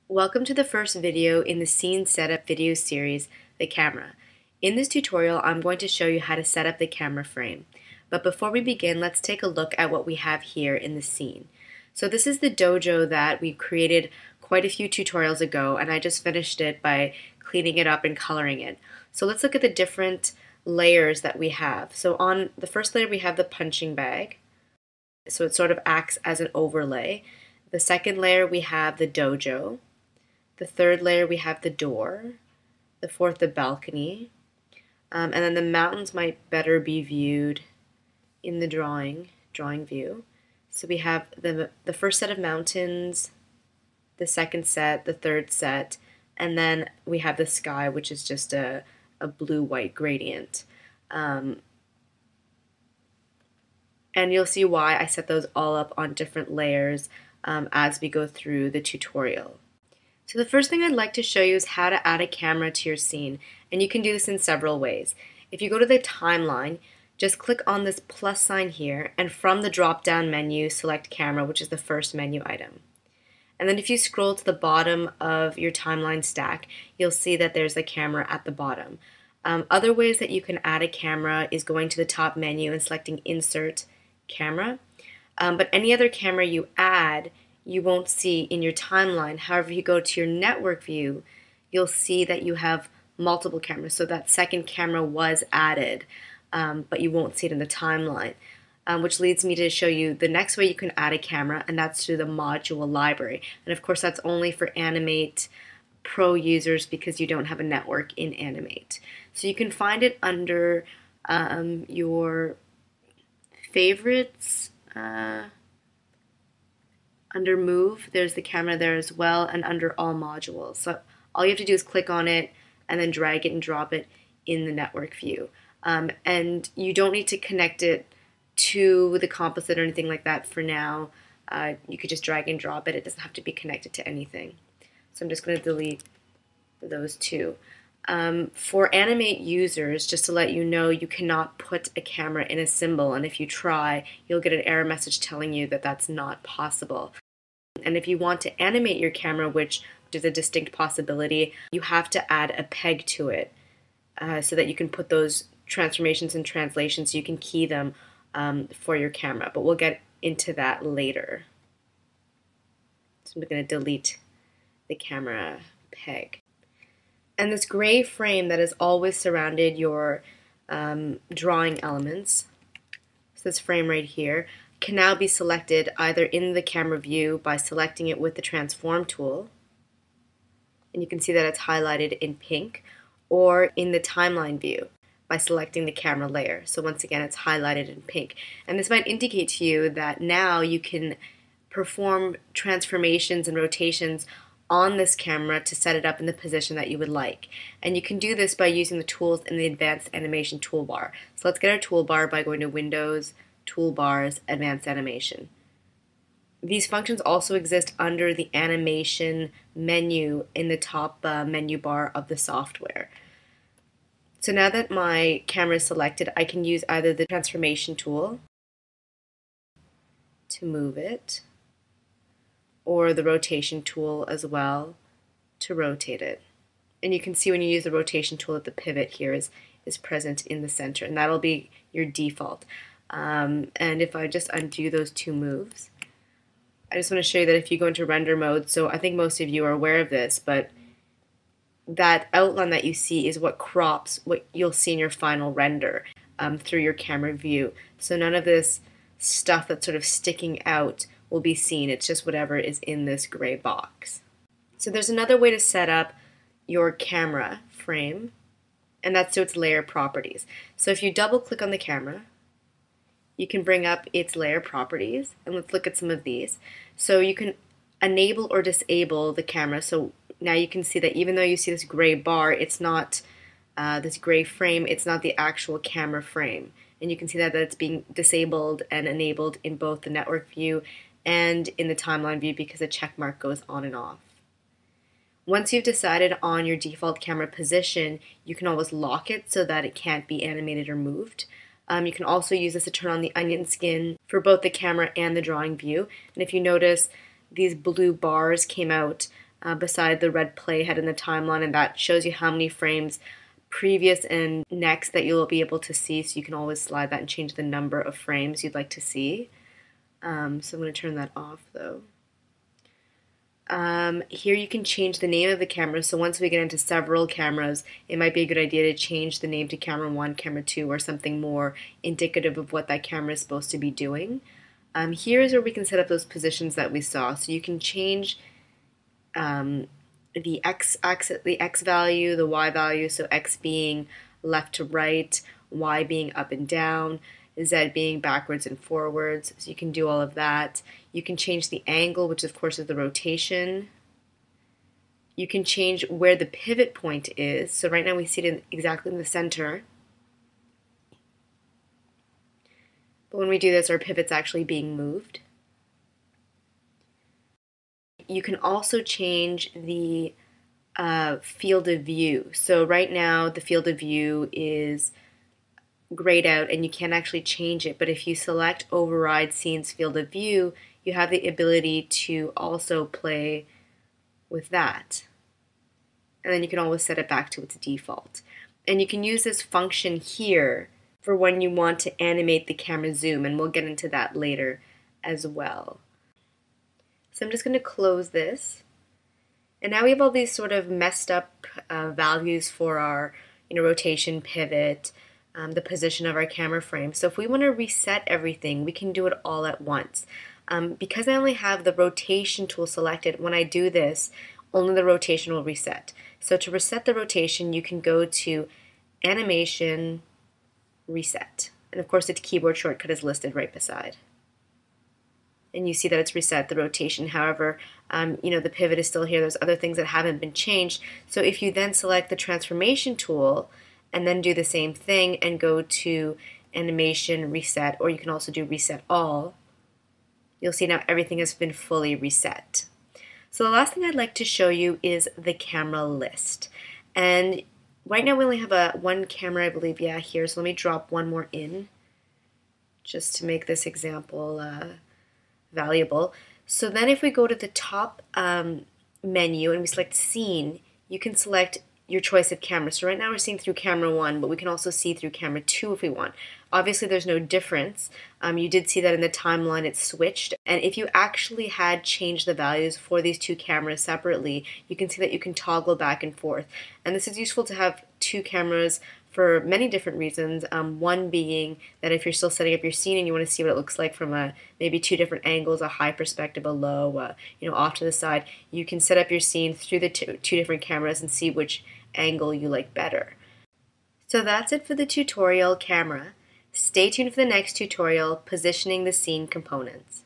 Welcome to the first video in the Scene Setup video series, The Camera. In this tutorial, I'm going to show you how to set up the camera frame. But before we begin, let's take a look at what we have here in the scene. So this is the dojo that we created quite a few tutorials ago, and I just finished it by cleaning it up and coloring it. So let's look at the different layers that we have. So on the first layer, we have the punching bag. So it sort of acts as an overlay. The second layer, we have the dojo. The third layer, we have the door. The fourth, the balcony. And then the mountains might better be viewed in the drawing view. So we have the first set of mountains, the second set, the third set, and then we have the sky, which is just a blue-white gradient. And you'll see why I set those all up on different layers as we go through the tutorial. So the first thing I'd like to show you is how to add a camera to your scene, and you can do this in several ways. If you go to the timeline, just click on this plus sign here, and from the drop-down menu, select camera, which is the first menu item. And then if you scroll to the bottom of your timeline stack, you'll see that there's a camera at the bottom. Other ways that you can add a camera is going to the top menu and selecting Insert Camera. But any other camera you add, you won't see in your timeline. However, if you go to your network view, you'll see that you have multiple cameras. So that second camera was added, but you won't see it in the timeline. Which leads me to show you the next way you can add a camera, and that's through the module library. And of course, that's only for Animate Pro users because you don't have a network in Animate. So you can find it under your favorites. Under Move, there's the camera there as well, and under All Modules. So all you have to do is click on it and then drag it and drop it in the network view. And you don't need to connect it to the composite or anything like that for now. You could just drag and drop it. It doesn't have to be connected to anything. So I'm just going to delete those two. For Animate users, just to let you know, you cannot put a camera in a symbol, and if you try, you'll get an error message telling you that that's not possible. And if you want to animate your camera, which is a distinct possibility, you have to add a peg to it so that you can put those transformations and translations, so you can key them for your camera. But we'll get into that later. So I'm going to delete the camera peg. And this gray frame that has always surrounded your drawing elements, so this frame right here, can now be selected either in the camera view by selecting it with the transform tool, and you can see that it's highlighted in pink, or in the timeline view by selecting the camera layer. So once again, it's highlighted in pink. And this might indicate to you that now you can perform transformations and rotations on this camera to set it up in the position that you would like. And you can do this by using the tools in the Advanced Animation toolbar. So let's get our toolbar by going to Windows, Toolbars, Advanced Animation. These functions also exist under the Animation menu in the top menu bar of the software. So now that my camera is selected, I can use either the transformation tool to move it, or the rotation tool as well to rotate it. And you can see when you use the rotation tool that the pivot here is present in the center, and that'll be your default. And if I just undo those two moves, I just want to show you that if you go into render mode, so I think most of you are aware of this, but that outline that you see is what crops what you'll see in your final render through your camera view. So none of this stuff that's sort of sticking out will be seen. It's just whatever is in this gray box. So there's another way to set up your camera frame, and that's through its layer properties. So if you double click on the camera, you can bring up its layer properties, and let's look at some of these. So you can enable or disable the camera. So now you can see that even though you see this gray bar, it's not this gray frame, it's not the actual camera frame. And you can see that it's being disabled and enabled in both the network view and in the timeline view because a check mark goes on and off. Once you've decided on your default camera position, you can always lock it so that it can't be animated or moved. You can also use this to turn on the onion skin for both the camera and the drawing view. And if you notice, these blue bars came out beside the red playhead in the timeline, and that shows you how many frames previous and next that you'll be able to see, so you can always slide that and change the number of frames you'd like to see. So I'm going to turn that off though. Here you can change the name of the camera, so once we get into several cameras, it might be a good idea to change the name to camera 1, camera 2, or something more indicative of what that camera is supposed to be doing. Here is where we can set up those positions that we saw. So you can change the x value, the y value, so x being left to right, y being up and down, z being backwards and forwards. So you can do all of that. You can change the angle, which of course is the rotation. You can change where the pivot point is. So right now we see it exactly in the center. But when we do this, our pivot's actually being moved. You can also change the field of view. So right now the field of view is grayed out and you can't actually change it, but if you select override scene's field of view, you have the ability to also play with that. And then you can always set it back to its default. And you can use this function here for when you want to animate the camera zoom, and we'll get into that later as well. So I'm just going to close this. And now we have all these sort of messed up values for our rotation, pivot, the position of our camera frame. So if we want to reset everything, we can do it all at once. Because I only have the rotation tool selected, when I do this, only the rotation will reset. So to reset the rotation, you can go to Animation, Reset. And of course, the keyboard shortcut is listed right beside. And you see that it's reset the rotation. However, the pivot is still here. There's other things that haven't been changed. So if you then select the transformation tool and then do the same thing and go to Animation, Reset, or you can also do Reset All, you'll see now everything has been fully reset. So the last thing I'd like to show you is the camera list. And right now we only have one camera, I believe, here. So let me drop one more in just to make this example valuable. So then if we go to the top menu and we select Scene, you can select your choice of camera. So right now we're seeing through camera 1, but we can also see through camera 2 if we want. Obviously there's no difference. You did see that in the timeline it switched, and if you actually had changed the values for these two cameras separately, you can see that you can toggle back and forth. And this is useful to have two cameras for many different reasons. One being that if you're still setting up your scene and you want to see what it looks like from maybe two different angles, a high perspective, a low, off to the side, you can set up your scene through the two different cameras and see which angle you like better. So that's it for the tutorial camera. Stay tuned for the next tutorial, positioning the scene components.